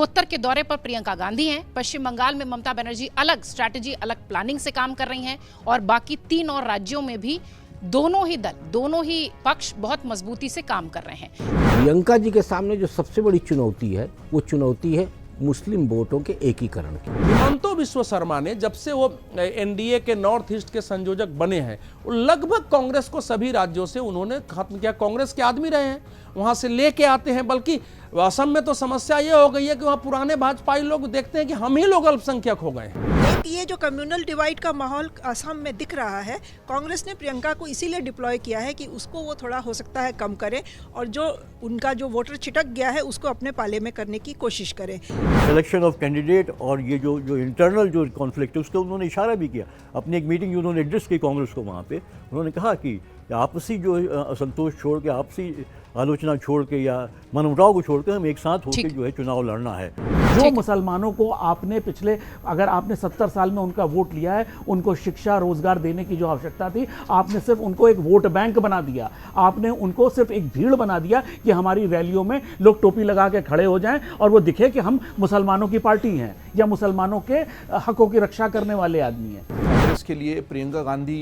पूर्वोत्तर के दौरे पर प्रियंका गांधी हैं। पश्चिम बंगाल में ममता बनर्जी अलग स्ट्रैटेजी, अलग प्लानिंग से काम कर रही हैं और बाकी 3 और राज्यों में भी दोनों ही दल, दोनों ही पक्ष बहुत मजबूती से काम कर रहे हैं। प्रियंका जी के सामने जो सबसे बड़ी चुनौती है वो चुनौती है मुस्लिम वोटों के एकीकरण की। हिमंतो बिश्व शर्मा ने जब से वो एनडीए के नॉर्थ ईस्ट के संयोजक बने हैं, लगभग कांग्रेस को सभी राज्यों से उन्होंने खत्म किया। कांग्रेस के आदमी रहे हैं, वहां से लेके आते हैं। बल्कि असम में तो समस्या ये हो गई है कि वहाँ पुराने भाजपाई लोग देखते हैं कि हम ही लोग अल्पसंख्यक हो गए हैं। ये जो कम्युनल डिवाइड का माहौल असम में दिख रहा है, कांग्रेस ने प्रियंका को इसीलिए डिप्लॉय किया है कि उसको वो थोड़ा हो सकता है कम करे और जो उनका जो वोटर छिटक गया है उसको अपने पाले में करने की कोशिश करें। सिलेक्शन ऑफ कैंडिडेट और ये जो इंटरनल जो कॉन्फ्लिक्ट है उसका उन्होंने इशारा भी किया। अपनी एक मीटिंग जो उन्होंने एड्रेस की कांग्रेस को, वहाँ पे उन्होंने कहा कि आपसी जो असंतोष छोड़ के, आपसी आलोचना छोड़ के या मनमुटाव को छोड़ के हम एक साथ होकर जो है चुनाव लड़ना है। जो मुसलमानों को आपने पिछले, अगर आपने 70 साल में उनका वोट लिया है, उनको शिक्षा रोजगार देने की जो आवश्यकता थी, आपने सिर्फ उनको एक वोट बैंक बना दिया। आपने उनको सिर्फ एक भीड़ बना दिया कि हमारी रैलियों में लोग टोपी लगा के खड़े हो जाएं और वो दिखे कि हम मुसलमानों की पार्टी हैं या मुसलमानों के हकों की रक्षा करने वाले आदमी हैं। कांग्रेस के लिए प्रियंका गांधी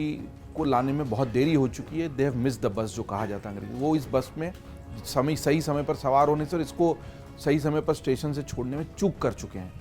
को लाने में बहुत देरी हो चुकी है। They have miss the bus, जो कहा जाता है अंग्रेजी। वो इस बस में सही समय पर सवार होने से और इसको सही समय पर स्टेशन से छोड़ने में चूक कर चुके हैं।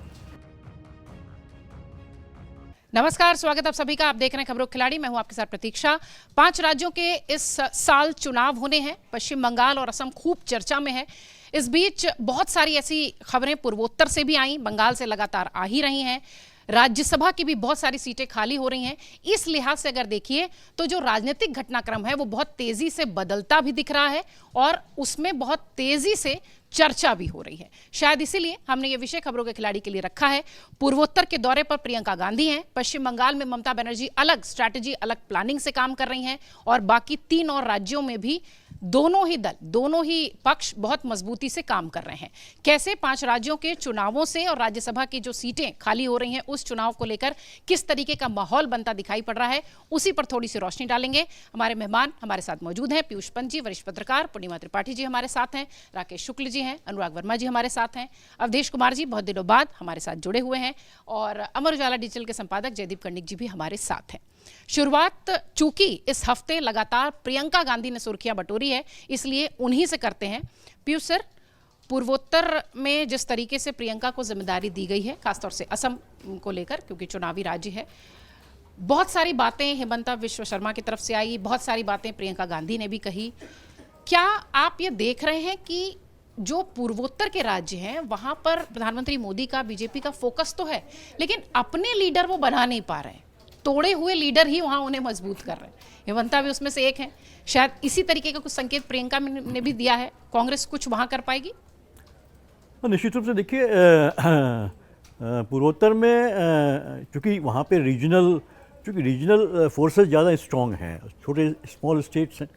नमस्कार, स्वागत आप सभी का। आप देख रहे हैं खबरों खिलाड़ी, मैं हूं आपके साथ प्रतीक्षा। 5 राज्यों के इस साल चुनाव होने हैं। पश्चिम बंगाल और असम खूब चर्चा में है। इस बीच बहुत सारी ऐसी खबरें पूर्वोत्तर से भी आई, बंगाल से लगातार आ ही रही हैं। राज्यसभा की भी बहुत सारी सीटें खाली हो रही हैं। इस लिहाज से अगर देखिए तो जो राजनीतिक घटनाक्रम है वो बहुत तेजी से बदलता भी दिख रहा है और उसमें बहुत तेजी से चर्चा भी हो रही है। शायद इसीलिए हमने ये विषय खबरों के खिलाड़ी के लिए रखा है। पूर्वोत्तर के दौरे पर प्रियंका गांधी हैं। पश्चिम बंगाल में ममता बनर्जी अलग स्ट्रैटेजी, अलग प्लानिंग से काम कर रही हैं और बाकी 3 और राज्यों में भी दोनों ही दल, दोनों ही पक्ष बहुत मजबूती से काम कर रहे हैं। कैसे 5 राज्यों के चुनावों से और राज्यसभा की जो सीटें खाली हो रही हैं उस चुनाव को लेकर किस तरीके का माहौल बनता दिखाई पड़ रहा है, उसी पर थोड़ी सी रोशनी डालेंगे। हमारे मेहमान हमारे साथ मौजूद हैं। पीयूष पंत जी, वरिष्ठ पत्रकार, पूर्णिमा त्रिपाठी जी हमारे साथ हैं, राकेश शुक्ल जी हैं, अनुराग वर्मा जी हमारे साथ हैं, अवधेश कुमार जी बहुत दिनों बाद हमारे साथ जुड़े हुए हैं और अमर उजाला डिजिटल के संपादक जयदीप कर्णिक जी भी हमारे साथ हैं। शुरुआत चूंकि इस हफ्ते लगातार प्रियंका गांधी ने सुर्खियां बटोरी है, इसलिए उन्हीं से करते हैं। पीयूष सर, पूर्वोत्तर में जिस तरीके से प्रियंका को जिम्मेदारी दी गई है, खासतौर से असम को लेकर क्योंकि चुनावी राज्य है, बहुत सारी बातें हिमंता बिश्व शर्मा की तरफ से आई, बहुत सारी बातें प्रियंका गांधी ने भी कही। क्या आप ये देख रहे हैं कि जो पूर्वोत्तर के राज्य हैं वहां पर प्रधानमंत्री मोदी का, बीजेपी का फोकस तो है, लेकिन अपने लीडर वो बना नहीं पा रहे हैं, तोड़े हुए लीडर ही वहां उन्हें मजबूत कर रहे हैं। हिमंता भी उसमें से एक है। शायद इसी तरीके का कुछ संकेत प्रियंका ने भी दिया है। कांग्रेस कुछ वहां कर पाएगी? निश्चित रूप से देखिए, पूर्वोत्तर में चूँकि वहाँ पे रीजनल फोर्सेस ज़्यादा स्ट्रॉन्ग हैं, छोटे स्मॉल स्टेट्स हैं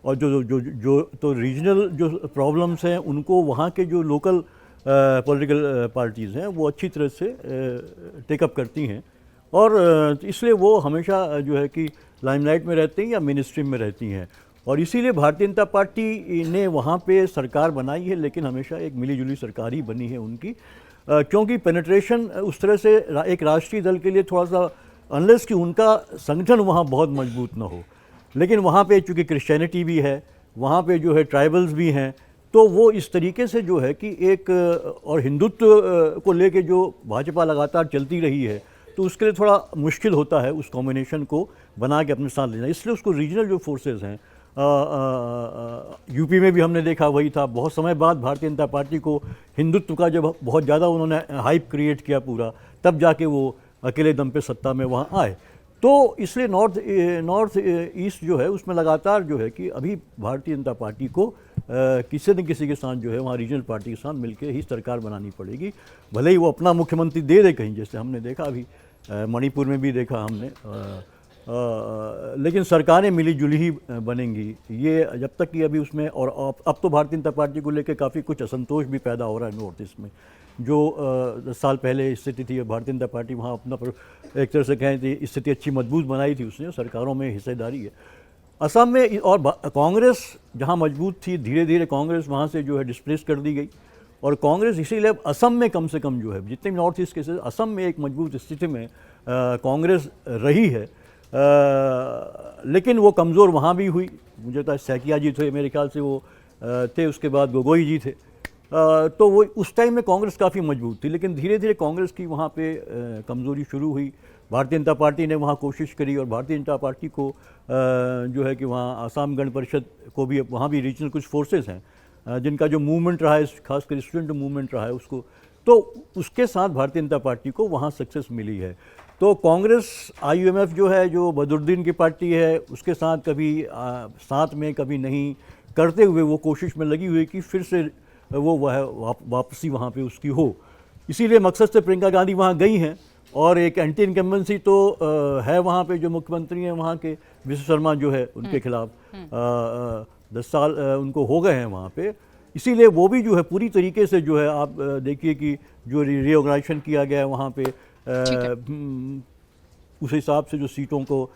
और जो तो रीजनल जो प्रॉब्लम्स हैं उनको वहाँ के जो लोकल पॉलिटिकल पार्टीज़ हैं वो अच्छी तरह से टेकअप करती हैं और इसलिए वो हमेशा जो है कि लाइमलाइट में रहती हैं या मेन स्ट्रीम में रहती हैं और इसीलिए भारतीय जनता पार्टी ने वहाँ पे सरकार बनाई है, लेकिन हमेशा एक मिलीजुली सरकार ही बनी है उनकी, क्योंकि पेनिट्रेशन उस तरह से एक राष्ट्रीय दल के लिए थोड़ा सा, अनलेस कि उनका संगठन वहाँ बहुत मजबूत ना हो, लेकिन वहाँ पे चूँकि क्रिश्चियनिटी भी है, वहाँ पे जो है ट्राइबल्स भी हैं, तो वो इस तरीके से जो है कि एक और हिंदुत्व को लेके जो भाजपा लगातार चलती रही है, तो उसके लिए थोड़ा मुश्किल होता है उस कॉम्बिनेशन को बना के अपने साथ लेना। इसलिए उसको रीजनल जो फोर्सेस हैं, यूपी में भी हमने देखा वही था। बहुत समय बाद भारतीय जनता पार्टी को हिंदुत्व का जब बहुत ज़्यादा उन्होंने हाइप क्रिएट किया पूरा, तब जाके वो अकेले दम पे सत्ता में वहाँ आए। तो इसलिए नॉर्थ ईस्ट जो है उसमें लगातार जो है कि अभी भारतीय जनता पार्टी को किसी न किसी के साथ जो है वहाँ रीजनल पार्टी के साथ मिलकर ही सरकार बनानी पड़ेगी। भले ही वो अपना मुख्यमंत्री दे दे कहीं, जैसे हमने देखा अभी मणिपुर में भी देखा हमने, लेकिन सरकारें मिलीजुली ही बनेंगी। ये जब तक कि अभी उसमें, और अब तो भारतीय जनता पार्टी को लेकर काफ़ी कुछ असंतोष भी पैदा हो रहा है नॉर्थ ईस्ट में। जो 10 साल पहले स्थिति थी, भारतीय जनता पार्टी वहाँ अपना एक तरह से कहें थी स्थिति अच्छी मजबूत बनाई थी उसने, सरकारों में हिस्सेदारी है। असम में और कांग्रेस जहाँ मजबूत थी, धीरे धीरे कांग्रेस वहाँ से जो है डिस्प्लेस कर दी गई और कांग्रेस इसीलिए अब असम में कम से कम जो है जितने भी नॉर्थ ईस्ट केसेस, असम में एक मजबूत स्थिति में कांग्रेस रही है। लेकिन वो कमज़ोर वहाँ भी हुई। मुझे तो सैकिया जी थे मेरे ख्याल से, वो थे, उसके बाद गोगोई जी थे। तो वो उस टाइम में कांग्रेस काफ़ी मजबूत थी, लेकिन धीरे धीरे कांग्रेस की वहाँ पे कमज़ोरी शुरू हुई। भारतीय जनता पार्टी ने वहाँ कोशिश करी और भारतीय जनता पार्टी को जो है कि वहाँ आसाम गण परिषद को भी, वहाँ भी रीजनल कुछ फोर्सेस हैं जिनका जो मूवमेंट रहा है, खासकर स्टूडेंट मूवमेंट रहा है उसको, तो उसके साथ भारतीय जनता पार्टी को वहाँ सक्सेस मिली है। तो कांग्रेस IMF जो है, जो बदरुद्दीन की पार्टी है, उसके साथ कभी साथ में कभी नहीं करते हुए वो कोशिश में लगी हुई कि फिर से वो वापसी वहाँ पे उसकी हो। इसीलिए मकसद से प्रियंका गांधी वहाँ गई हैं और एक एंटी इनकम्बेंसी तो है वहाँ पे, जो मुख्यमंत्री हैं वहाँ के विश्व शर्मा जो है, उनके खिलाफ 10 साल उनको हो गए हैं वहाँ पे। इसीलिए वो भी जो है पूरी तरीके से जो है, आप देखिए कि जो रीऑर्गेनाइजेशन किया गया है वहाँ पे, उस हिसाब से जो सीटों को,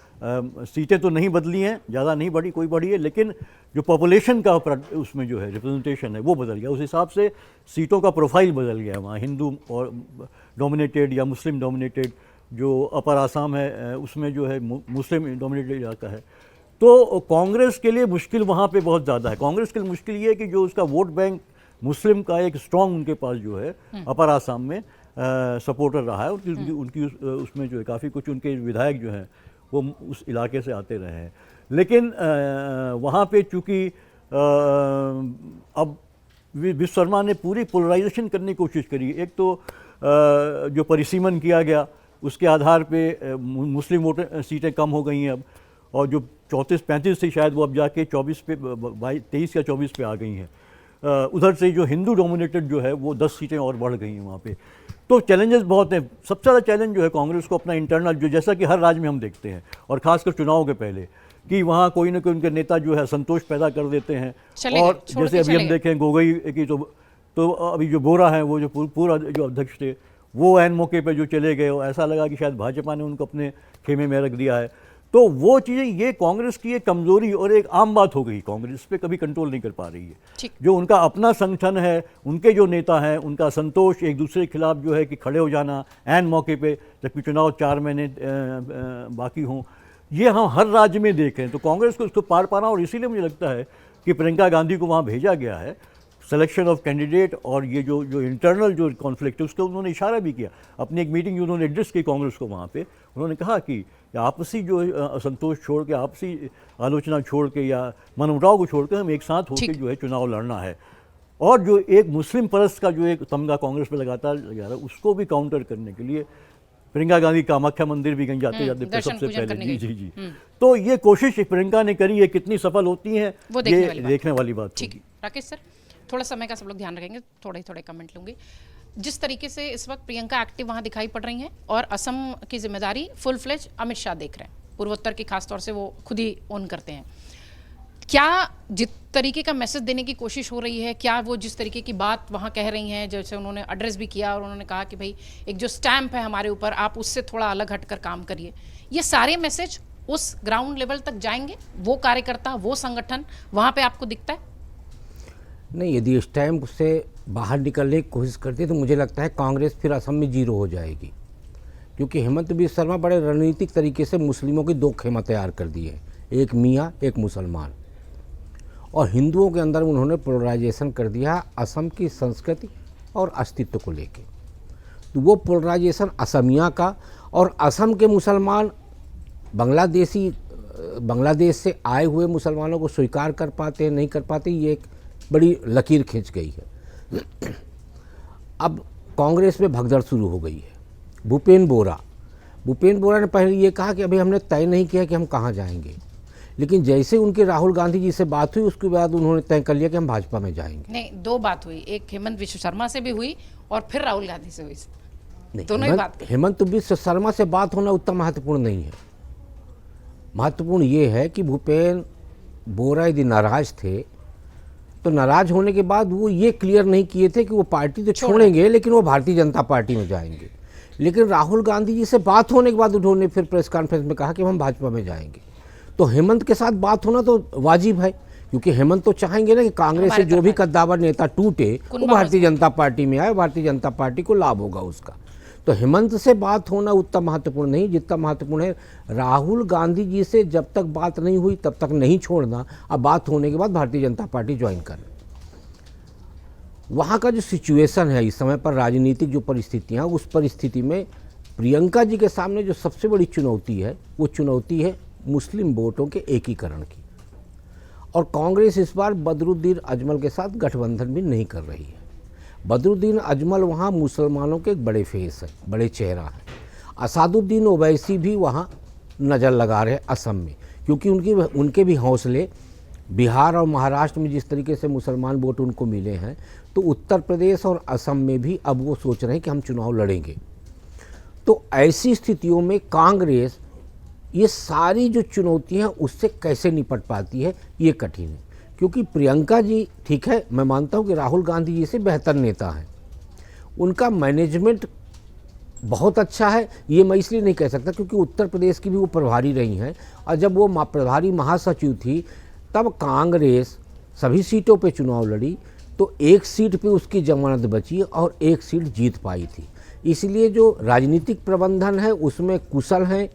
सीटें तो नहीं बदली हैं, ज़्यादा नहीं बढ़ी, कोई बढ़ी है, लेकिन जो पॉपुलेशन का उसमें जो है रिप्रेजेंटेशन है वो बदल गया। उस हिसाब से सीटों का प्रोफाइल बदल गया है वहाँ, हिंदू और डोमिनेटेड या मुस्लिम डोमिनेटेड, जो अपर आसाम है उसमें जो है मुस्लिम डोमिनेटेड इलाका है। तो कांग्रेस के लिए मुश्किल वहाँ पे बहुत ज़्यादा है। कांग्रेस के लिए मुश्किल ये है कि जो उसका वोट बैंक मुस्लिम का एक स्ट्रॉन्ग उनके पास जो है अपर आसाम में सपोर्टर रहा है, उनकी उसमें जो है काफ़ी कुछ उनके विधायक जो हैं वो उस इलाके से आते रहे हैं। लेकिन वहाँ पे चूँकि अब विश्व शर्मा ने पूरी पोलराइजेशन करने की कोशिश करी। एक तो जो परिसीमन किया गया उसके आधार पे मुस्लिम वोटर सीटें कम हो गई हैं अब, और जो 34-35 थी शायद वो अब जाके 24 पे 23 या 24 पे आ गई हैं। उधर से जो हिंदू डोमिनेटेड जो है वो 10 सीटें और बढ़ गई हैं वहाँ पे। तो चैलेंजेस बहुत हैं। सबसे ज़्यादा चैलेंज जो है कांग्रेस को अपना इंटरनल, जो जैसा कि हर राज्य में हम देखते हैं और ख़ासकर चुनाव के पहले, कि वहाँ कोई ना कोई उनके नेता जो है संतोष पैदा कर देते हैं। और जैसे अभी हम देखें गोगोई की, तो अभी जो बोरा हैं वो जो पूरा जो अध्यक्ष थे वो ऐन मौके पे जो चले गए, और ऐसा लगा कि शायद भाजपा ने उनको अपने खेमे में रख दिया है। तो वो चीज़ें, ये कांग्रेस की एक कमज़ोरी और एक आम बात हो गई, कांग्रेस पे कभी कंट्रोल नहीं कर पा रही है। जो उनका अपना संगठन है, उनके जो नेता हैं, उनका संतोष एक दूसरे के खिलाफ जो है कि खड़े हो जाना ऐन मौके पे, जबकि चुनाव 4 महीने बाकी हों, ये हम हर राज्य में देख रहे हैं। तो कांग्रेस को उसको पार पाना, और इसीलिए मुझे लगता है कि प्रियंका गांधी को वहाँ भेजा गया है, सिलेक्शन ऑफ कैंडिडेट और ये जो इंटरनल जो कॉन्फ्लिक्ट है उसका उन्होंने इशारा भी किया। अपनी एक मीटिंग जो उन्होंने एड्रेस की कांग्रेस को वहाँ पे, उन्होंने कहा कि आपसी जो असंतोष छोड़ के, आपसी आलोचना छोड़ के या मनमुटाव को छोड़ के हम एक साथ होकर जो है चुनाव लड़ना है। और जो एक मुस्लिम परस्त का जो एक तमगा कांग्रेस पे लगातार लगा रहा है, उसको भी काउंटर करने के लिए प्रियंका गांधी कामाख्या मंदिर भी कहीं जाते जाते सबसे पहले जी। तो ये कोशिश प्रियंका ने करी है, कितनी सफल होती है ये देखने वाली बात होगी। राकेश सर, थोड़ा समय का सब लोग ध्यान रखेंगे, थोड़े कमेंट लूंगी। जिस तरीके से इस वक्त प्रियंका एक्टिव वहां दिखाई पड़ रही हैं और असम की जिम्मेदारी फुल फ्लेज अमित शाह देख रहे हैं, पूर्वोत्तर की खासतौर से वो खुद ही ओन करते हैं, क्या जिस तरीके का मैसेज देने की कोशिश हो रही है, क्या वो जिस तरीके की बात वहाँ कह रही हैं, जैसे उन्होंने एड्रेस भी किया और उन्होंने कहा कि भाई एक जो स्टैंप है हमारे ऊपर, आप उससे थोड़ा अलग हटकर काम करिए, ये सारे मैसेज उस ग्राउंड लेवल तक जाएंगे? वो कार्यकर्ता, वो संगठन वहाँ पे आपको दिखता है? नहीं, यदि स्टैंप से बाहर निकलने की कोशिश करती है तो मुझे लगता है कांग्रेस फिर असम में 0 हो जाएगी, क्योंकि हेमंत बिस्वा शर्मा बड़े रणनीतिक तरीके से मुस्लिमों की 2 खेमा तैयार कर दी है, एक मियाँ एक मुसलमान, और हिंदुओं के अंदर उन्होंने पोलराइजेशन कर दिया असम की संस्कृति और अस्तित्व को लेके। तो वो पोलराइजेशन असमिया का, और असम के मुसलमान बांग्लादेश से आए हुए मुसलमानों को स्वीकार कर पाते नहीं कर पाते, ये एक बड़ी लकीर खींच गई है। अब कांग्रेस में भगदड़ शुरू हो गई है। भूपेन बोरा ने पहले ये कहा कि अभी हमने तय नहीं किया कि हम कहाँ जाएंगे, लेकिन जैसे उनके राहुल गांधी जी से बात हुई उसके बाद उन्होंने तय कर लिया कि हम भाजपा में जाएंगे। नहीं, 2 बात हुई, एक हेमंत विश्व शर्मा से भी हुई और फिर राहुल गांधी से हुई, नहीं, दोनों ही बात। हेमंत बिस्वा शर्मा से बात होना उतना महत्वपूर्ण नहीं है। महत्वपूर्ण ये है कि भूपेन बोरा यदि नाराज थे तो नाराज होने के बाद वो ये क्लियर नहीं किए थे कि वो पार्टी तो छोड़ेंगे लेकिन वो भारतीय जनता पार्टी में जाएंगे। लेकिन राहुल गांधी जी से बात होने के बाद उन्होंने फिर प्रेस कॉन्फ्रेंस में कहा कि हम भाजपा में जाएंगे। तो हेमंत के साथ बात होना तो वाजिब है, क्योंकि हेमंत तो चाहेंगे ना कि कांग्रेस से जो भी कद्दावर नेता टूटे वो कुनबा भारतीय जनता पार्टी में आए, भारतीय जनता पार्टी को लाभ होगा उसका। तो हेमंत से बात होना उतना महत्वपूर्ण नहीं जितना महत्वपूर्ण है राहुल गांधी जी से जब तक बात नहीं हुई तब तक नहीं छोड़ना, अब बात होने के बाद भारतीय जनता पार्टी ज्वाइन करना। वहाँ का जो सिचुएशन है इस समय पर, राजनीतिक जो परिस्थितियाँ, उस परिस्थिति में प्रियंका जी के सामने जो सबसे बड़ी चुनौती है वो चुनौती है मुस्लिम वोटों के एकीकरण की। और कांग्रेस इस बार बदरुद्दीन अजमल के साथ गठबंधन भी नहीं कर रही है। बदरुद्दीन अजमल वहाँ मुसलमानों के एक बड़े फेस है, बड़े चेहरा है। असादुद्दीन ओवैसी भी वहाँ नज़र लगा रहे असम में, क्योंकि उनके भी हौसले बिहार और महाराष्ट्र में जिस तरीके से मुसलमान वोट उनको मिले हैं, तो उत्तर प्रदेश और असम में भी अब वो सोच रहे हैं कि हम चुनाव लड़ेंगे। तो ऐसी स्थितियों में कांग्रेस ये सारी जो चुनौतियाँ उससे कैसे निपट पाती है, ये कठिन है। क्योंकि प्रियंका जी, ठीक है, मैं मानता हूँ कि राहुल गांधी जी से बेहतर नेता हैं, उनका मैनेजमेंट बहुत अच्छा है, ये मैं इसलिए नहीं कह सकता क्योंकि उत्तर प्रदेश की भी वो प्रभारी रही हैं, और जब वो प्रभारी महासचिव थी तब कांग्रेस सभी सीटों पे चुनाव लड़ी, तो एक सीट पे उसकी जमानत बची और एक सीट जीत पाई थी। इसलिए जो राजनीतिक प्रबंधन है उसमें कुशल हैं,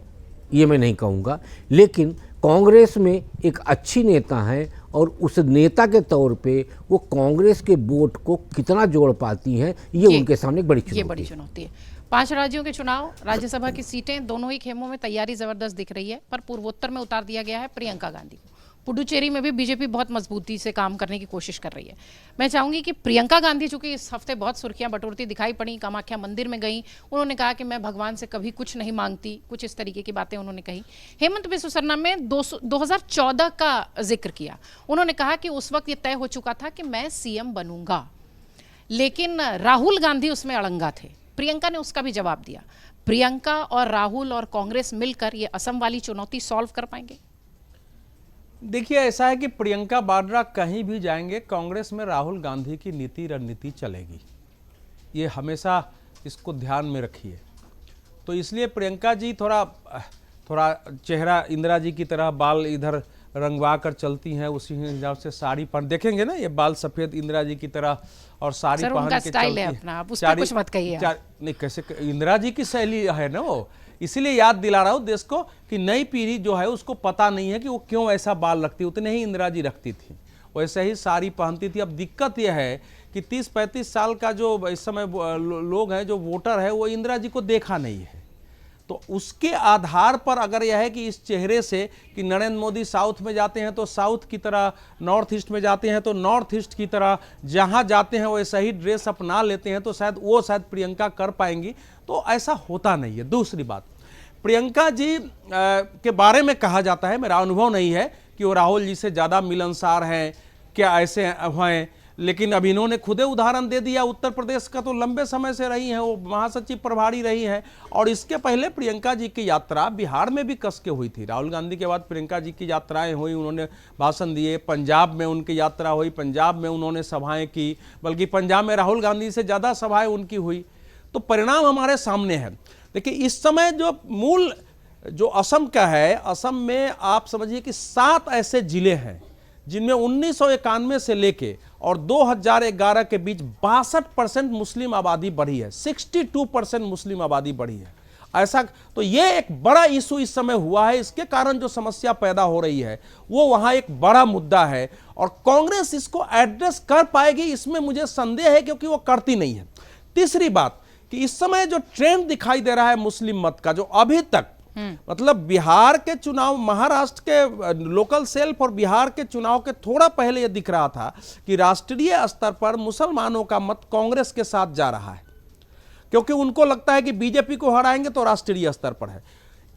ये मैं नहीं कहूँगा, लेकिन कांग्रेस में एक अच्छी नेता है और उस नेता के तौर पे वो कांग्रेस के वोट को कितना जोड़ पाती हैं, ये उनके सामने एक बड़ी चुनौती है। 5 राज्यों के चुनाव, राज्यसभा की सीटें, दोनों ही खेमों में तैयारी जबरदस्त दिख रही है, पर पूर्वोत्तर में उतार दिया गया है प्रियंका गांधी को। पुडुचेरी में भी बीजेपी बहुत मजबूती से काम करने की कोशिश कर रही है। मैं चाहूंगी कि प्रियंका गांधी, चूंकि इस हफ्ते बहुत सुर्खियां बटोरती दिखाई पड़ी, कामाख्या मंदिर में गई, उन्होंने कहा कि मैं भगवान से कभी कुछ नहीं मांगती, कुछ इस तरीके की बातें उन्होंने कही। हेमंत बिस्व शर्मा में 2014 का जिक्र किया, उन्होंने कहा कि उस वक्त ये तय हो चुका था कि मैं सीएम बनूंगा, लेकिन राहुल गांधी उसमें अड़ंगा थे। प्रियंका ने उसका भी जवाब दिया। प्रियंका और राहुल और कांग्रेस मिलकर ये असम वाली चुनौती सॉल्व कर पाएंगे? देखिए, ऐसा है कि प्रियंका वाड्रा कहीं भी जाएंगे, कांग्रेस में राहुल गांधी की नीति रणनीति चलेगी, ये हमेशा इसको ध्यान में रखिए। तो इसलिए प्रियंका जी थोड़ा चेहरा इंदिरा जी की तरह बाल इधर रंगवा कर चलती हैं, उसी हिसाब से साड़ी पहन, देखेंगे ना ये बाल सफेद इंदिरा जी की तरह और साड़ी पहन के चलती है। अपना आप उस पर कुछ मत कहिए। नहीं, कैसे इंदिरा जी की शैली है ना वो, इसीलिए याद दिला रहा हूं देश को कि नई पीढ़ी जो है उसको पता नहीं है कि वो क्यों ऐसा बाल रखती, उतने ही इंदिरा जी रखती थी, वैसे ही साड़ी पहनती थी। अब दिक्कत यह है कि 30-35 साल का जो इस समय लोग हैं, जो वोटर है, वो इंदिरा जी को देखा नहीं है। तो उसके आधार पर अगर यह है कि इस चेहरे से कि नरेंद्र मोदी साउथ में जाते हैं तो साउथ की तरह, नॉर्थ ईस्ट में जाते हैं तो नॉर्थ ईस्ट की तरह, जहां जाते हैं वो ऐसा ही ड्रेस अपना लेते हैं, तो शायद प्रियंका कर पाएंगी, तो ऐसा होता नहीं है। दूसरी बात, प्रियंका जी के बारे में कहा जाता है, मेरा अनुभव नहीं है कि वो राहुल जी से ज़्यादा मिलनसार हैं, क्या ऐसे हैं, लेकिन अब इन्होंने खुदे उदाहरण दे दिया। उत्तर प्रदेश का तो लंबे समय से रही हैं, वो महासचिव प्रभारी रही हैं, और इसके पहले प्रियंका जी की यात्रा बिहार में भी कस के हुई थी। राहुल गांधी के बाद प्रियंका जी की यात्राएं हुई, उन्होंने भाषण दिए, पंजाब में उनकी यात्रा हुई, पंजाब में उन्होंने सभाएं की, बल्कि पंजाब में राहुल गांधी से ज़्यादा सभाएं उनकी हुई। तो परिणाम हमारे सामने है। देखिए, इस समय जो असम का है, असम में आप समझिए कि 7 ऐसे जिले हैं जिनमें 1991 से लेके और 2011 के बीच 62% मुस्लिम आबादी बढ़ी है, 62% मुस्लिम आबादी बढ़ी है। ऐसा तो ये एक बड़ा इशू इस समय हुआ है, इसके कारण जो समस्या पैदा हो रही है वो वहां एक बड़ा मुद्दा है, और कांग्रेस इसको एड्रेस कर पाएगी इसमें मुझे संदेह है, क्योंकि वो करती नहीं है। तीसरी बात कि इस समय जो ट्रेंड दिखाई दे रहा है मुस्लिम मत का, जो अभी तक मतलब बिहार के चुनाव, महाराष्ट्र के लोकल सेल्फ और बिहार के चुनाव के थोड़ा पहले यह दिख रहा था कि राष्ट्रीय स्तर पर मुसलमानों का मत कांग्रेस के साथ जा रहा है, क्योंकि उनको लगता है कि बीजेपी को हराएंगे तो राष्ट्रीय स्तर पर है।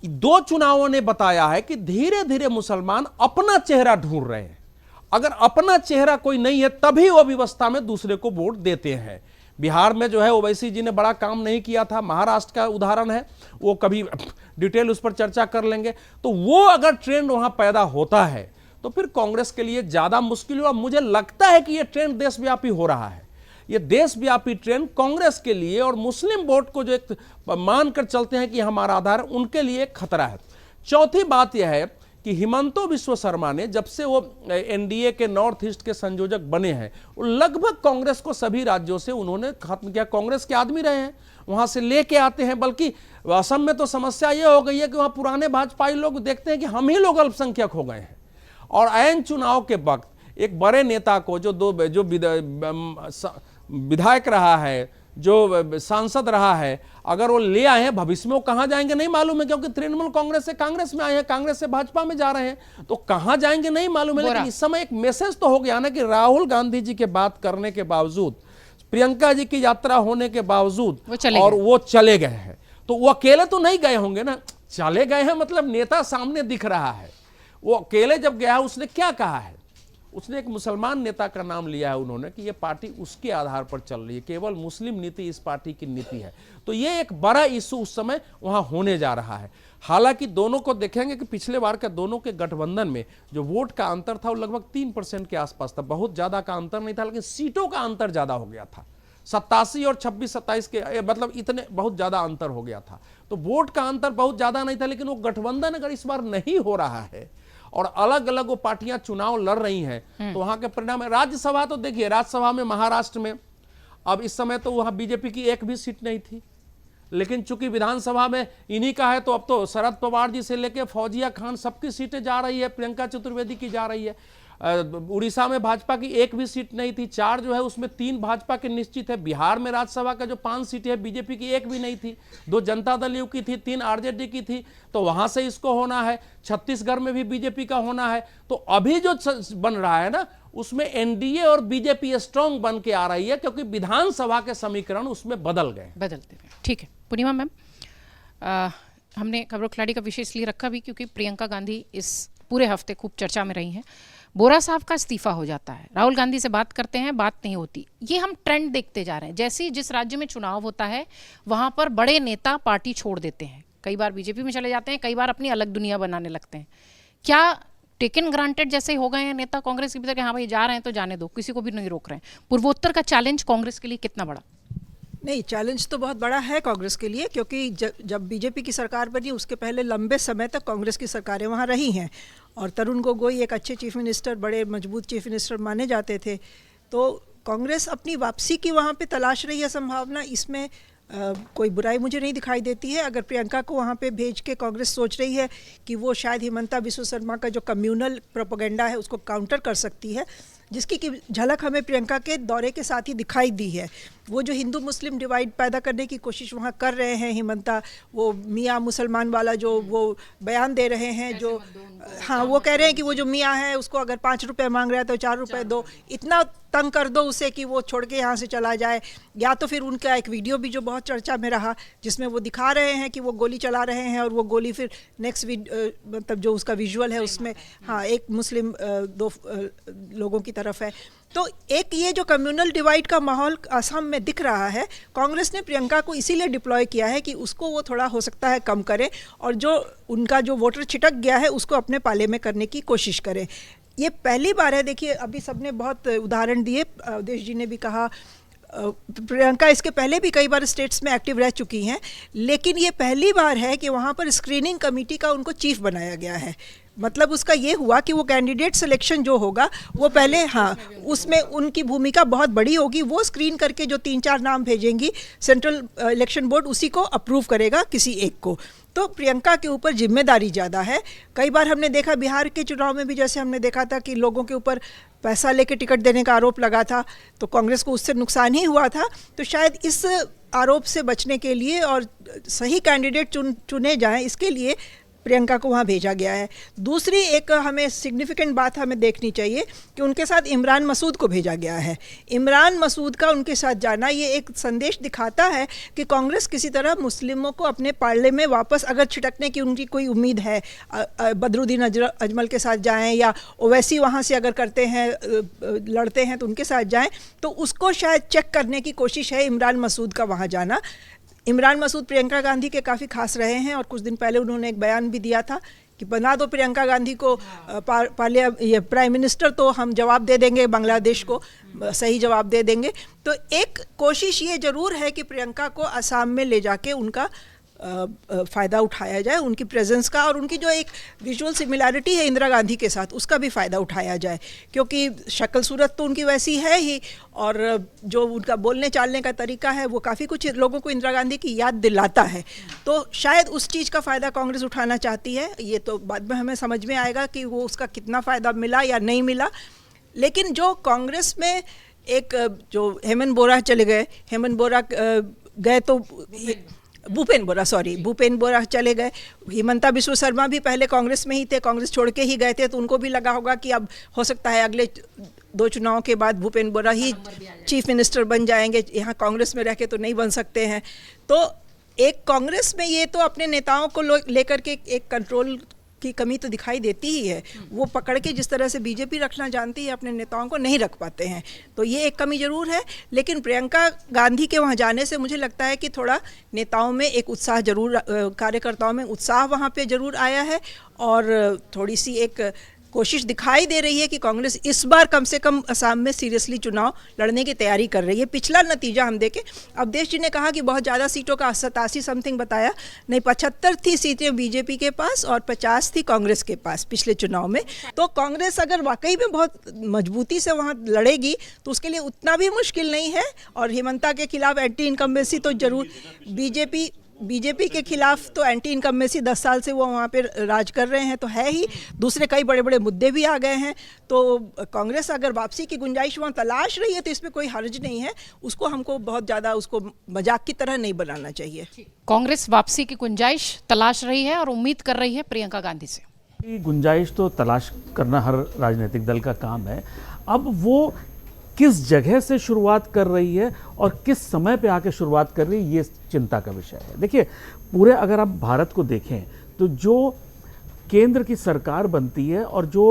2 चुनावों ने बताया है कि धीरे धीरे मुसलमान अपना चेहरा ढूंढ रहे हैं। अगर अपना चेहरा कोई नहीं है तभी वो व्यवस्था में दूसरे को वोट देते हैं। बिहार में जो है ओवैसी जी ने बड़ा काम नहीं किया था, महाराष्ट्र का उदाहरण है, वो कभी डिटेल उस पर चर्चा कर लेंगे। तो वो अगर ट्रेंड वहां पैदा होता है तो फिर कांग्रेस के लिए ज्यादा मुश्किल हुआ। मुझे लगता है कि ये ट्रेंड देशव्यापी हो रहा है, ये देशव्यापी ट्रेंड कांग्रेस के लिए और मुस्लिम वोट को जो एक मानकर चलते हैं कि हमारा आधार, उनके लिए एक खतरा है। चौथी बात यह है कि हिमंतो बिस्व शर्मा ने जब से वो एनडीए के नॉर्थ ईस्ट के संयोजक बने हैं, वो लगभग कांग्रेस को सभी राज्यों से उन्होंने खत्म किया। कांग्रेस के आदमी रहे हैं, वहां से लेके आते हैं। बल्कि असम में तो समस्या ये हो गई है कि वहां पुराने भाजपाई लोग देखते हैं कि हम ही लोग अल्पसंख्यक हो गए हैं, और ऐन चुनाव के वक्त एक बड़े नेता को जो विधायक रहा है, जो सांसद रहा है, अगर वो ले आए हैं, भविष्य में वो कहां जाएंगे नहीं मालूम है, क्योंकि तृणमूल कांग्रेस से कांग्रेस में आए हैं, कांग्रेस से भाजपा में जा रहे हैं, तो कहां जाएंगे नहीं मालूम है। लेकिन इस समय एक मैसेज तो हो गया ना कि राहुल गांधी जी के बात करने के बावजूद, प्रियंका जी की यात्रा होने के बावजूद वो चले गए हैं। तो वो अकेले तो नहीं गए होंगे ना, चले गए हैं मतलब नेता सामने दिख रहा है। वो अकेले जब गया है, उसने क्या कहा है? उसने एक मुसलमान नेता का नाम लिया है उन्होंने कि ये पार्टी उसके आधार पर चल रही है, केवल मुस्लिम नीति इस पार्टी की नीति है। तो ये एक बड़ा इशू उस समय वहां होने जा रहा है। हालांकि दोनों को देखेंगे कि पिछले बार का दोनों के गठबंधन में जो वोट का अंतर था वो लगभग 3% के आसपास था, बहुत ज्यादा का अंतर नहीं था, लेकिन सीटों का अंतर ज्यादा हो गया था। 87 और 26-27 के मतलब इतने बहुत ज्यादा अंतर हो गया था। तो वोट का अंतर बहुत ज्यादा नहीं था, लेकिन वो गठबंधन अगर इस बार नहीं हो रहा है और अलग अलग वो पार्टियां चुनाव लड़ रही हैं, तो वहां के परिणाम है। राज्यसभा तो देखिए, राज्यसभा में महाराष्ट्र में अब इस समय तो वहां बीजेपी की एक भी सीट नहीं थी, लेकिन चूंकि विधानसभा में इन्हीं का है, तो अब तो शरद पवार जी से लेकर फौजिया खान सबकी सीटें जा रही है, प्रियंका चतुर्वेदी की जा रही है। उड़ीसा में भाजपा की एक भी सीट नहीं थी, 4 जो है उसमें 3 भाजपा के निश्चित है। बिहार में राज्यसभा का जो 5 सीटें है, बीजेपी की एक भी नहीं थी, 2 जनता दल यू की थी, 3 आरजेडी की थी, तो वहां से इसको होना है। छत्तीसगढ़ में भी बीजेपी का होना है। तो अभी जो बन रहा है ना, उसमें एनडीए और बीजेपी स्ट्रांग बन के आ रही है, क्योंकि विधानसभा के समीकरण उसमें बदलते गए। ठीक है पूर्णिमा मैम, हमने खबरों खिलाड़ी का विषय इसलिए रखा भी क्योंकि प्रियंका गांधी इस पूरे हफ्ते खूब चर्चा में रही हैं। बोरा साहब का इस्तीफा हो जाता है, राहुल गांधी से बात करते हैं, बात नहीं होती। ये हम ट्रेंड देखते जा रहे हैं। जैसे ही जिस राज्य में चुनाव होता है वहां पर बड़े नेता पार्टी छोड़ देते हैं, कई बार बीजेपी में चले जाते हैं, कई बार अपनी अलग दुनिया बनाने लगते हैं। क्या टेकन ग्रांटेड जैसे हो गए हैं नेता कांग्रेस के भीतर कि हाँ भाई जा रहे हैं तो जाने दो, किसी को भी नहीं रोक रहे हैं? पूर्वोत्तर का चैलेंज कांग्रेस के लिए कितना बड़ा? नहीं, चैलेंज तो बहुत बड़ा है कांग्रेस के लिए, क्योंकि जब बीजेपी की सरकार बनी उसके पहले लंबे समय तक कांग्रेस की सरकारें वहाँ रही हैं, और तरुण गोगोई एक अच्छे चीफ मिनिस्टर, बड़े मजबूत चीफ मिनिस्टर माने जाते थे। तो कांग्रेस अपनी वापसी की वहाँ पे तलाश रही है संभावना। इसमें कोई बुराई मुझे नहीं दिखाई देती है। अगर प्रियंका को वहाँ पे भेज के कांग्रेस सोच रही है कि वो शायद हिमंता बिस्व शर्मा का जो कम्युनल प्रोपेगेंडा है उसको काउंटर कर सकती है, जिसकी की झलक हमें प्रियंका के दौरे के साथ ही दिखाई दी है। वो जो हिंदू मुस्लिम डिवाइड पैदा करने की कोशिश वहाँ कर रहे हैं हिमंता, वो मियाँ मुसलमान वाला जो वो बयान दे रहे हैं, जो हाँ वो कह रहे हैं कि वो जो मियाँ है उसको अगर 5 रुपये मांग रहा है तो 4 रुपये दो, इतना तंग कर दो उसे कि वो छोड़ के यहाँ से चला जाए। या तो फिर उनका एक वीडियो भी जो बहुत चर्चा में रहा, जिसमें वो दिखा रहे हैं कि वो गोली चला रहे हैं, और वो गोली फिर नेक्स्ट मतलब जो उसका विजुअल है उसमें हाँ एक मुस्लिम 2 लोगों की तरफ है। तो एक ये जो कम्युनल डिवाइड का माहौल असम में दिख रहा है, कांग्रेस ने प्रियंका को इसीलिए डिप्लॉय किया है कि उसको वो थोड़ा हो सकता है कम करे, और जो उनका जो वोटर छिटक गया है उसको अपने पाले में करने की कोशिश करें। ये पहली बार है। देखिए अभी सबने बहुत उदाहरण दिए, अवधेश जी ने भी कहा, प्रियंका इसके पहले भी कई बार स्टेट्स में एक्टिव रह चुकी हैं, लेकिन ये पहली बार है कि वहाँ पर स्क्रीनिंग कमेटी का उनको चीफ बनाया गया है। मतलब उसका ये हुआ कि वो कैंडिडेट सिलेक्शन जो होगा वो पहले हाँ उसमें उनकी भूमिका बहुत बड़ी होगी। वो स्क्रीन करके जो 3-4 नाम भेजेंगी, सेंट्रल इलेक्शन बोर्ड उसी को अप्रूव करेगा किसी एक को। तो प्रियंका के ऊपर जिम्मेदारी ज़्यादा है। कई बार हमने देखा बिहार के चुनाव में भी, जैसे हमने देखा था कि लोगों के ऊपर पैसा लेके टिकट देने का आरोप लगा था, तो कांग्रेस को उससे नुकसान ही हुआ था। तो शायद इस आरोप से बचने के लिए और सही कैंडिडेट चुने जाएं, इसके लिए प्रियंका को वहाँ भेजा गया है। दूसरी एक हमें सिग्निफिकेंट बात हमें देखनी चाहिए कि उनके साथ इमरान मसूद को भेजा गया है। इमरान मसूद का उनके साथ जाना ये एक संदेश दिखाता है कि कांग्रेस किसी तरह मुस्लिमों को अपने पार्ले में वापस अगर छिटकने की उनकी कोई उम्मीद है, बदरुद्दीन अजमल के साथ जाएं या ओवैसी वहाँ से अगर करते हैं लड़ते हैं तो उनके साथ जाएं, तो उसको शायद चेक करने की कोशिश है इमरान मसूद का वहाँ जाना। इमरान मसूद प्रियंका गांधी के काफ़ी खास रहे हैं, और कुछ दिन पहले उन्होंने एक बयान भी दिया था कि बना दो प्रियंका गांधी को ये प्राइम मिनिस्टर, तो हम जवाब दे देंगे, बांग्लादेश को सही जवाब दे देंगे। तो एक कोशिश ये ज़रूर है कि प्रियंका को असम में ले जाके उनका फ़ायदा उठाया जाए, उनकी प्रेजेंस का, और उनकी जो एक विजुअल सिमिलैरिटी है इंदिरा गांधी के साथ उसका भी फ़ायदा उठाया जाए, क्योंकि शक्ल सूरत तो उनकी वैसी है ही, और जो उनका बोलने चालने का तरीका है वो काफ़ी कुछ लोगों को इंदिरा गांधी की याद दिलाता है। तो शायद उस चीज़ का फ़ायदा कांग्रेस उठाना चाहती है। ये तो बाद में हमें समझ में आएगा कि वो उसका कितना फ़ायदा मिला या नहीं मिला। लेकिन जो कांग्रेस में एक जो हेमंत बोरा चले गए, हेमंत बोरा गए तो भूपेन बोरा चले गए, हिमंता बिस्वा शर्मा भी पहले कांग्रेस में ही थे, कांग्रेस छोड़ के ही गए थे, तो उनको भी लगा होगा कि अब हो सकता है अगले 2 चुनाव के बाद भूपेन बोरा ही चीफ मिनिस्टर बन जाएंगे, यहाँ कांग्रेस में रह के तो नहीं बन सकते हैं। तो एक कांग्रेस में ये तो अपने नेताओं को लेकर के एक कंट्रोल की कमी तो दिखाई देती ही है। वो पकड़ के जिस तरह से बीजेपी रखना जानती है अपने नेताओं को नहीं रख पाते हैं, तो ये एक कमी ज़रूर है। लेकिन प्रियंका गांधी के वहाँ जाने से मुझे लगता है कि थोड़ा नेताओं में एक उत्साह जरूर, कार्यकर्ताओं में उत्साह वहाँ पे ज़रूर आया है, और थोड़ी सी एक कोशिश दिखाई दे रही है कि कांग्रेस इस बार कम से कम असम में सीरियसली चुनाव लड़ने की तैयारी कर रही है। पिछला नतीजा हम देखें, अवधेश जी ने कहा कि बहुत ज़्यादा सीटों का 87 समथिंग बताया, नहीं 75 थी सीटें बीजेपी के पास और 50 थी कांग्रेस के पास पिछले चुनाव में। तो कांग्रेस अगर वाकई में बहुत मजबूती से वहाँ लड़ेगी तो उसके लिए उतना भी मुश्किल नहीं है। और हिमंता के खिलाफ एंटी इनकम्बेंसी तो जरूर, बीजेपी के खिलाफ तो एंटी इनकम्बेंसी 10 साल से वो वहाँ पे राज कर रहे हैं तो है ही, दूसरे कई बड़े बड़े मुद्दे भी आ गए हैं। तो कांग्रेस अगर वापसी की गुंजाइश वहाँ तलाश रही है तो इसमें कोई हर्ज नहीं है, उसको हमको बहुत ज़्यादा उसको मजाक की तरह नहीं बनाना चाहिए। कांग्रेस वापसी की गुंजाइश तलाश रही है और उम्मीद कर रही है प्रियंका गांधी से। गुंजाइश तो तलाश करना हर राजनीतिक दल का काम है। अब वो किस जगह से शुरुआत कर रही है और किस समय पे आके शुरुआत कर रही है, ये चिंता का विषय है। देखिए, पूरे अगर आप भारत को देखें तो जो केंद्र की सरकार बनती है और जो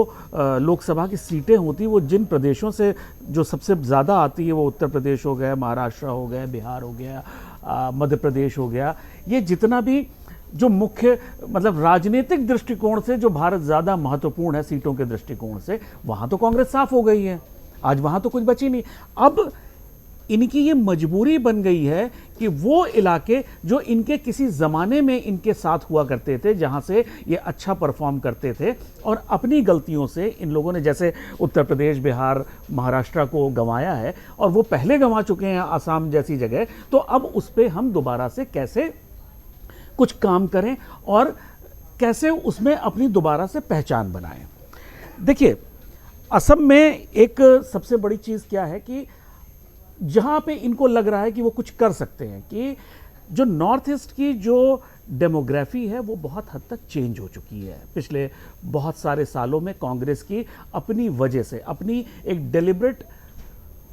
लोकसभा की सीटें होती हैं वो जिन प्रदेशों से जो सबसे ज़्यादा आती है, वो उत्तर प्रदेश हो गया, महाराष्ट्र हो गया, बिहार हो गया, मध्य प्रदेश हो गया, ये जितना भी जो मुख्य मतलब राजनीतिक दृष्टिकोण से जो भारत ज़्यादा महत्वपूर्ण है सीटों के दृष्टिकोण से, वहाँ तो कांग्रेस साफ हो गई है। आज वहाँ तो कुछ बची नहीं। अब इनकी ये मजबूरी बन गई है कि वो इलाके जो इनके किसी ज़माने में इनके साथ हुआ करते थे, जहाँ से ये अच्छा परफॉर्म करते थे, और अपनी गलतियों से इन लोगों ने जैसे उत्तर प्रदेश, बिहार, महाराष्ट्र को गंवाया है और वो पहले गंवा चुके हैं आसाम जैसी जगह, तो अब उस पर हम दोबारा से कैसे कुछ काम करें और कैसे उसमें अपनी दोबारा से पहचान बनाएं। देखिए, असम में एक सबसे बड़ी चीज़ क्या है कि जहाँ पे इनको लग रहा है कि वो कुछ कर सकते हैं, कि जो नॉर्थ ईस्ट की जो डेमोग्राफी है वो बहुत हद तक चेंज हो चुकी है पिछले बहुत सारे सालों में। कांग्रेस की अपनी वजह से, अपनी एक डेलिब्रेट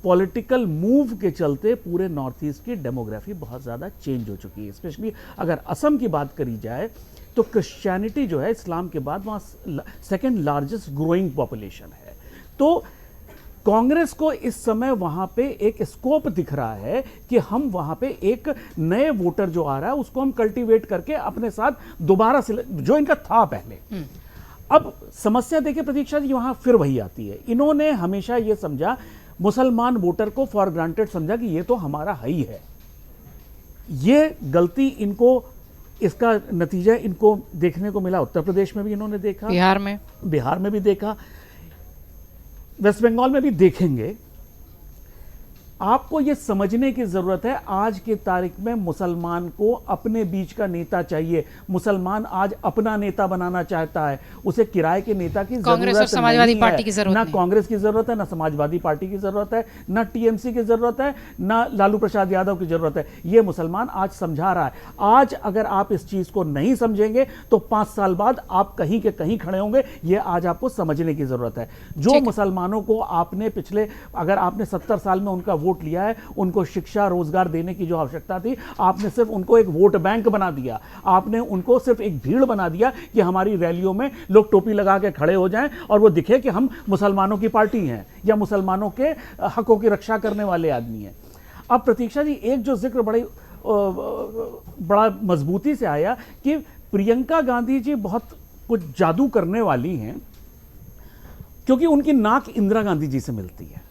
पॉलिटिकल मूव के चलते पूरे नॉर्थ ईस्ट की डेमोग्राफी बहुत ज़्यादा चेंज हो चुकी है। स्पेशली अगर असम की बात करी जाए तो क्रिश्चियनिटी जो है इस्लाम के बाद वहाँ सेकेंड लार्जेस्ट ग्रोइंग पॉपुलेशन है। तो कांग्रेस को इस समय वहां पे एक स्कोप दिख रहा है कि हम वहां पे एक नए वोटर जो आ रहा है उसको हम कल्टीवेट करके अपने साथ दोबारा से, जो इनका था पहले। अब समस्या देखिए प्रतीक्षा जी, वहां फिर वही आती है। इन्होंने हमेशा ये समझा, मुसलमान वोटर को फॉर ग्रांटेड समझा कि ये तो हमारा ही है। ये गलती इनको, इसका नतीजा इनको देखने को मिला उत्तर प्रदेश में भी इन्होंने देखा, बिहार में भी देखा, वेस्ट बंगाल में भी देखेंगे। आपको यह समझने की जरूरत है, आज की तारीख में मुसलमान को अपने बीच का नेता चाहिए। मुसलमान आज अपना नेता बनाना चाहता है, उसे किराए के नेता की कांग्रेस और समाजवादी पार्टी की जरूरत ना नहीं। कांग्रेस की जरूरत है, ना समाजवादी पार्टी की जरूरत है, ना टीएमसी की जरूरत है, ना लालू प्रसाद यादव की जरूरत है। यह मुसलमान आज समझा रहा है। आज अगर आप इस चीज को नहीं समझेंगे तो 5 साल बाद आप कहीं के कहीं खड़े होंगे। यह आज आपको समझने की जरूरत है। जो मुसलमानों को आपने पिछले, अगर आपने 70 साल में उनका वोट लिया है, उनको शिक्षा रोजगार देने की जो आवश्यकता थी, आपने सिर्फ उनको एक वोट बैंक बना दिया। आपने उनको सिर्फ एक भीड़ बना दिया कि हमारी रैलियों में लोग टोपी लगा के खड़े हो जाएं और वो दिखे कि हम मुसलमानों की पार्टी हैं या मुसलमानों के हकों की रक्षा करने वाले आदमी हैं। अब प्रतीक्षा जी, एक जो जिक्र बड़ा मजबूती से आया कि प्रियंका गांधी जी बहुत कुछ जादू करने वाली हैं क्योंकि उनकी नाक इंदिरा गांधी जी से मिलती है।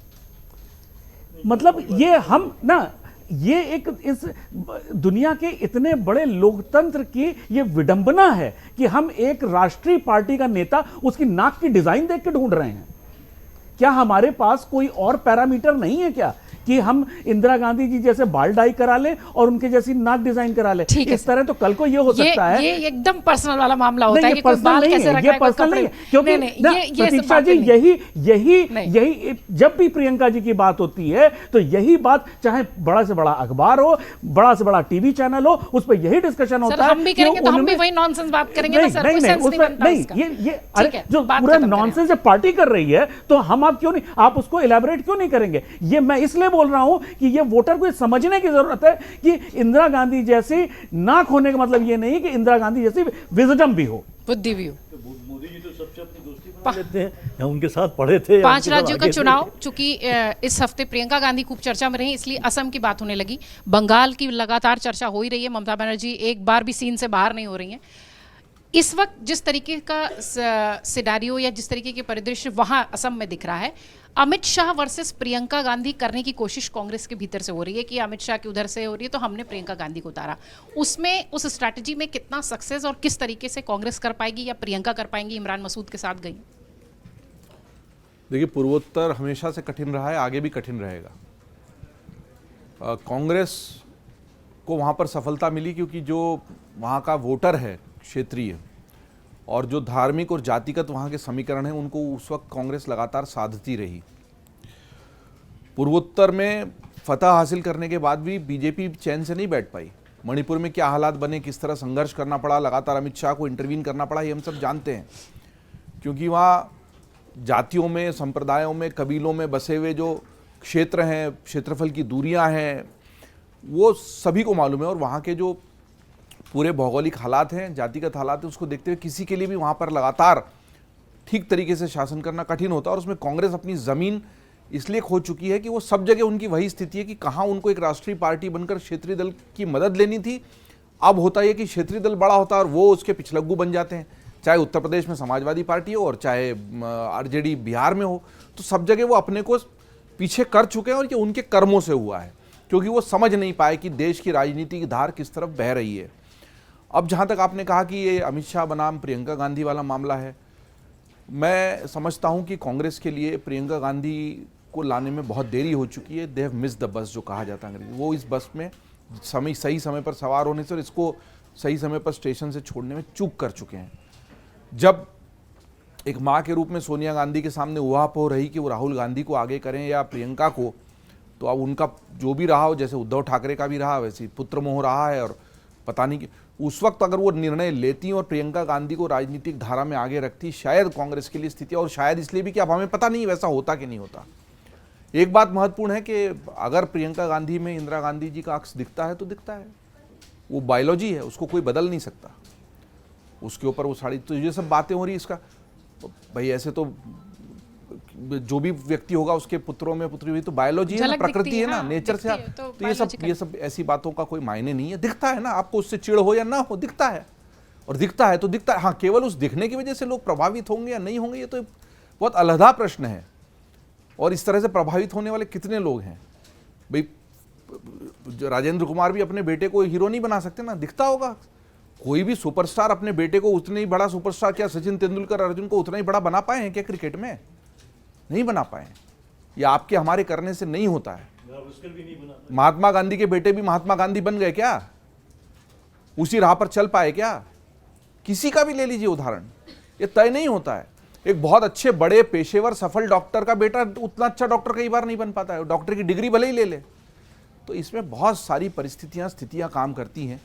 मतलब ये हम ना ये एक इस दुनिया के इतने बड़े लोकतंत्र की ये विडंबना है कि हम एक राष्ट्रीय पार्टी का नेता उसकी नाक की डिजाइन देख के ढूंढ रहे हैं। क्या हमारे पास कोई और पैरामीटर नहीं है क्या कि हम इंदिरा गांधी जी जैसे बाल डाई करा लें और उनके जैसी नाक डिजाइन करा लें? ठीक है इस तरह तो कल को ये हो सकता है। ये एकदम पर्सनल वाला मामला होता नहीं, है कि कोई बाल कैसे रखा है, ये पर्सनल नहीं है, क्योंकि प्रतीक्षा जी यही जब भी प्रियंका जी की बात होती है तो यही बात, चाहे बड़ा से बड़ा अखबार हो, बड़ा से बड़ा टीवी चैनल हो, उस पर यही डिस्कशन होता है। हम भी करेंगे तो हम भी वही नॉनसेंस बात करेंगे ना सर, कोई सेंस नहीं बनता उसका। ये अरे जो पूरा नॉनसेंस है पार्टी कर रही है तो हम आप क्यों नहीं, आप उसको इलैबोरेट क्यों नहीं करेंगे? ये मैं इसलिए बोल रहा हूं कि ये वोटर को समझने की जरूरत है कि इंदिरा गांधी जैसी नाक होने का मतलब ये नहीं कि इंदिरा गांधी जैसी विजडम भी हो, बुद्धि भी हो। मोदी जी तो सबसे अपनी दोस्ती बना लेते हैं, या उनके साथ पढ़े थे। 5 राज्यों का चुनाव, चूंकि इस हफ्ते प्रियंका गांधी खूब चर्चा में रही, इसलिए असम की बात होने लगी। बंगाल की लगातार चर्चा हो ही रही है। ममता बनर्जी एक बार भी सीन से बाहर नहीं हो रही हैं। इस वक्त जिस तरीके का सिनेरियो या जिस तरीके के परिदृश्य वहां असम में दिख रहा है, अमित शाह वर्सेस प्रियंका गांधी करने की कोशिश कांग्रेस के भीतर से हो रही है कि अमित शाह की उधर से हो रही है तो हमने प्रियंका गांधी को उतारा। उसमें उस स्ट्रैटेजी में कितना सक्सेस और किस तरीके से कांग्रेस कर पाएगी या प्रियंका कर पाएंगी? इमरान मसूद के साथ गई। देखिए, पूर्वोत्तर हमेशा से कठिन रहा है, आगे भी कठिन रहेगा। कांग्रेस को वहाँ पर सफलता मिली क्योंकि जो वहाँ का वोटर है क्षेत्रीय और जो धार्मिक और जातिगत वहाँ के समीकरण हैं उनको उस वक्त कांग्रेस लगातार साधती रही। पूर्वोत्तर में फतह हासिल करने के बाद भी बीजेपी चैन से नहीं बैठ पाई। मणिपुर में क्या हालात बने, किस तरह संघर्ष करना पड़ा, लगातार अमित शाह को इंटरवीन करना पड़ा, ये हम सब जानते हैं। क्योंकि वहाँ जातियों में, संप्रदायों में, कबीलों में बसे हुए जो क्षेत्र हैं, क्षेत्रफल की दूरियाँ हैं, वो सभी को मालूम है। और वहाँ के जो पूरे भौगोलिक हालात हैं, जातिगत हालात हैं, उसको देखते हुए किसी के लिए भी वहाँ पर लगातार ठीक तरीके से शासन करना कठिन होता है। और उसमें कांग्रेस अपनी ज़मीन इसलिए खो चुकी है कि वो सब जगह उनकी वही स्थिति है कि कहाँ उनको एक राष्ट्रीय पार्टी बनकर क्षेत्रीय दल की मदद लेनी थी। अब होता है कि क्षेत्रीय दल बड़ा होता है और वो उसके पिछलग्गू बन जाते हैं। चाहे उत्तर प्रदेश में समाजवादी पार्टी हो और चाहे आरजेडी बिहार में हो, तो सब जगह वो अपने को पीछे कर चुके हैं। और ये उनके कर्मों से हुआ है, क्योंकि वो समझ नहीं पाए कि देश की राजनीति की धार किस तरफ बह रही है। अब जहाँ तक आपने कहा कि ये अमित शाह बनाम प्रियंका गांधी वाला मामला है, मैं समझता हूँ कि कांग्रेस के लिए प्रियंका गांधी को लाने में बहुत देरी हो चुकी है। They have miss the bus, जो कहा जाता है अंग्रेजी। वो इस बस में सही समय पर सवार होने से और इसको सही समय पर स्टेशन से छोड़ने में चूक कर चुके हैं। जब एक माँ के रूप में सोनिया गांधी के सामने उहापोह रही कि वो राहुल गांधी को आगे करें या प्रियंका को, तो अब उनका जो भी रहा हो, जैसे उद्धव ठाकरे का भी रहा वैसे ही पुत्र मोह रहा है। और पता नहीं कि उस वक्त अगर वो निर्णय लेती और प्रियंका गांधी को राजनीतिक धारा में आगे रखती, शायद कांग्रेस के लिए स्थिति, और शायद इसलिए भी कि अब हमें पता नहीं वैसा होता कि नहीं होता। एक बात महत्वपूर्ण है कि अगर प्रियंका गांधी में इंदिरा गांधी जी का अक्स दिखता है तो दिखता है, वो बायोलॉजी है, उसको कोई बदल नहीं सकता। उसके ऊपर वो साड़ी, तो ये सब बातें हो रही, इसका भाई ऐसे तो जो भी व्यक्ति होगा उसके पुत्रों में पुत्री हुई तो बायोलॉजी है ना, प्रकृति है ना, नेचर से। तो ये सब ऐसी बातों का कोई मायने नहीं है। दिखता है ना, आपको उससे चिढ़ हो या ना हो, दिखता है। और दिखता है तो दिखता है। हाँ, केवल उस दिखने की वजह से लोग प्रभावित होंगे या नहीं होंगे, ये तो बहुत अलहदा प्रश्न है। और इस तरह से प्रभावित होने वाले कितने लोग हैं भाई? राजेंद्र कुमार भी अपने बेटे को हीरो नहीं बना सकते ना, दिखता होगा। कोई भी सुपरस्टार अपने बेटे को उतने ही बड़ा सुपरस्टार, क्या सचिन तेंदुलकर अर्जुन को उतना ही बड़ा बना पाए हैं क्या क्रिकेट में? नहीं बना पाए। या आपके हमारे करने से नहीं होता है। महात्मा गांधी के बेटे भी महात्मा गांधी बन गए क्या? उसी राह पर चल पाए क्या? किसी का भी ले लीजिए उदाहरण, ये तय नहीं होता है। एक बहुत अच्छे बड़े पेशेवर सफल डॉक्टर का बेटा उतना अच्छा डॉक्टर कई बार नहीं बन पाता है, डॉक्टर की डिग्री भले ही ले ले। तो इसमें बहुत सारी परिस्थितियां, स्थितियां काम करती हैं।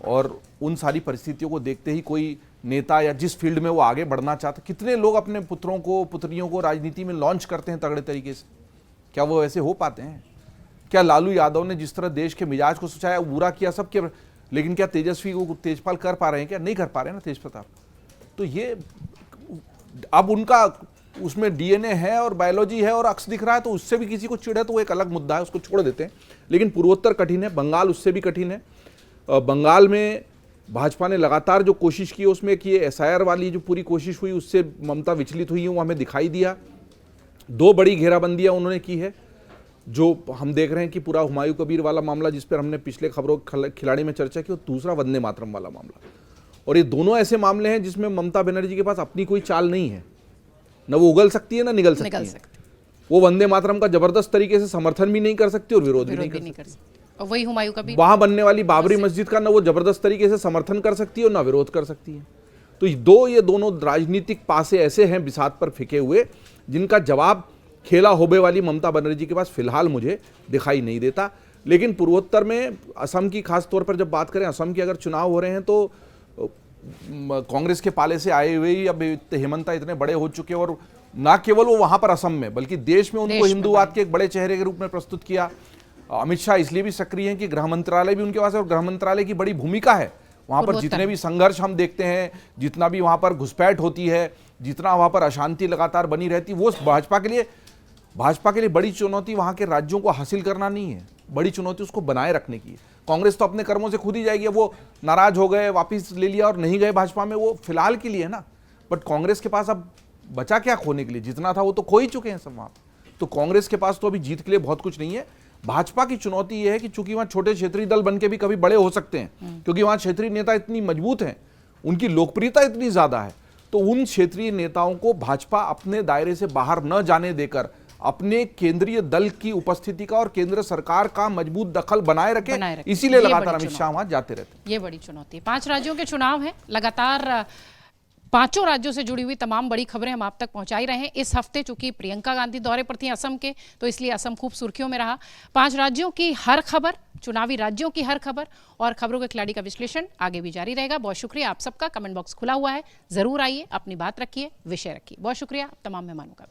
और उन सारी परिस्थितियों को देखते ही कोई नेता या जिस फील्ड में वो आगे बढ़ना चाहता, कितने लोग अपने पुत्रों को, पुत्रियों को राजनीति में लॉन्च करते हैं तगड़े तरीके से, क्या वो ऐसे हो पाते हैं? क्या लालू यादव ने जिस तरह देश के मिजाज को सुचाया, बुरा किया सब के, लेकिन क्या तेजस्वी को तेजपाल कर पा रहे हैं क्या? नहीं कर पा रहे हैं ना तेज प्रताप। तो ये अब उनका उसमें डीएनए है और बायोलॉजी है और अक्स दिख रहा है, तो उससे भी किसी को चिढ़ है तो वो एक अलग मुद्दा है, उसको छोड़ देते हैं। लेकिन पूर्वोत्तर कठिन है, बंगाल उससे भी कठिन है। बंगाल में भाजपा ने लगातार जो कोशिश की, उसमें कि एसआईआर वाली जो पूरी कोशिश हुई उससे ममता विचलित हुई, वो हमें दिखाई दिया। 2 बड़ी घेराबंदियां उन्होंने की है जो हम देख रहे हैं कि पूरा हुमायूं कबीर वाला मामला जिस पर हमने पिछले खबरों खिलाड़ी में चर्चा की, और दूसरा वंदे मातरम वाला मामला, और ये दोनों ऐसे मामले हैं जिसमें ममता बनर्जी के पास अपनी कोई चाल नहीं है, न वो उगल सकती है ना निगल सकती है। वो वंदे मातरम का जबरदस्त तरीके से समर्थन भी नहीं कर सकती और विरोध भी नहीं कर सकती। और वही हुमायूं कबीर, वहां बनने वाली बाबरी मस्जिद का ना वो जबरदस्त तरीके से समर्थन कर सकती है और ना विरोध कर सकती है। तो ये दोनों राजनीतिक पासे ऐसे हैं बिसात पर फेंके हुए, जिनका जवाब खेला होबे वाली ममता बनर्जी के पास फिलहाल मुझे दिखाई नहीं देता। लेकिन पूर्वोत्तर में असम की खास तौर पर जब बात करें, असम के अगर चुनाव हो रहे हैं तो कांग्रेस के पाले से आए हुए ही अब हेमंता इतने बड़े हो चुके हैं, और ना केवल वो वहां पर असम में बल्कि देश में उनको हिंदूवाद के एक बड़े चेहरे के रूप में प्रस्तुत किया। अमित शाह इसलिए भी सक्रिय हैं कि गृह मंत्रालय भी उनके पास है और गृह मंत्रालय की बड़ी भूमिका है वहां पर। जितने भी संघर्ष हम देखते हैं, जितना भी वहां पर घुसपैठ होती है, जितना वहां पर अशांति लगातार बनी रहती, वो भाजपा के लिए बड़ी चुनौती वहां के राज्यों को हासिल करना नहीं है, बड़ी चुनौती उसको बनाए रखने की है। कांग्रेस तो अपने कर्मों से खुद ही जाएगी, वो नाराज हो गए, वापिस ले लिया और नहीं गए भाजपा में, वो फिलहाल के लिए है ना। बट कांग्रेस के पास अब बचा क्या खोने के लिए? जितना था वो तो खो ही चुके हैं सब वहां। तो कांग्रेस के पास तो अभी जीत के लिए बहुत कुछ नहीं है। भाजपा की चुनौती यह है कि चूंकि वहां छोटे क्षेत्रीय दल बनके भी कभी बड़े हो सकते हैं, क्योंकि वहां क्षेत्रीय नेता इतनी मजबूत हैं, उनकी लोकप्रियता इतनी ज्यादा है, तो उन क्षेत्रीय नेताओं को भाजपा अपने दायरे से बाहर न जाने देकर अपने केंद्रीय दल की उपस्थिति का और केंद्र सरकार का मजबूत दखल बनाए रखे। इसीलिए लगातार अमित शाह वहां जाते रहते हैं। ये बड़ी चुनौती है। 5 राज्यों के चुनाव है, लगातार 5 राज्यों से जुड़ी हुई तमाम बड़ी खबरें हम आप तक पहुंचा ही रहे हैं। इस हफ्ते चूंकि प्रियंका गांधी दौरे पर थी असम के, तो इसलिए असम खूब सुर्खियों में रहा। 5 राज्यों की हर खबर, चुनावी राज्यों की हर खबर और खबरों के खिलाड़ी का विश्लेषण आगे भी जारी रहेगा। बहुत शुक्रिया आप सबका। कमेंट बॉक्स खुला हुआ है, जरूर आइए, अपनी बात रखिए, विषय रखिए। बहुत शुक्रिया तमाम मेहमानों का।